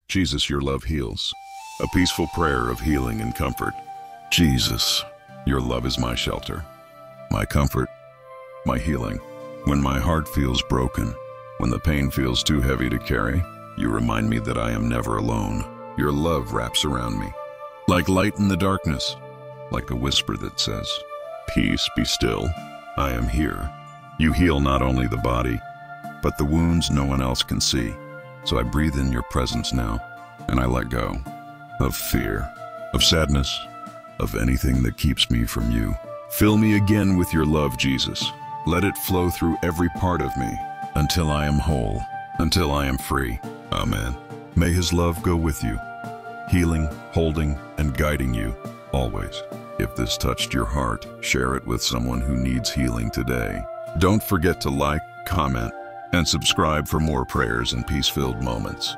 Jesus, your love heals. A peaceful prayer of healing and comfort. Jesus, your love is my shelter, my comfort, my healing. When my heart feels broken, when the pain feels too heavy to carry, you remind me that I am never alone. Your love wraps around me, like light in the darkness, like a whisper that says, "Peace, be still. I am here." You heal not only the body, but the wounds no one else can see. So I breathe in your presence now, and I let go of fear, of sadness, of anything that keeps me from you. Fill me again with your love, Jesus. Let it flow through every part of me until I am whole, until I am free. Amen. May his love go with you, healing, holding, and guiding you always. If this touched your heart, share it with someone who needs healing today. Don't forget to like, comment, and subscribe for more prayers and peace-filled moments.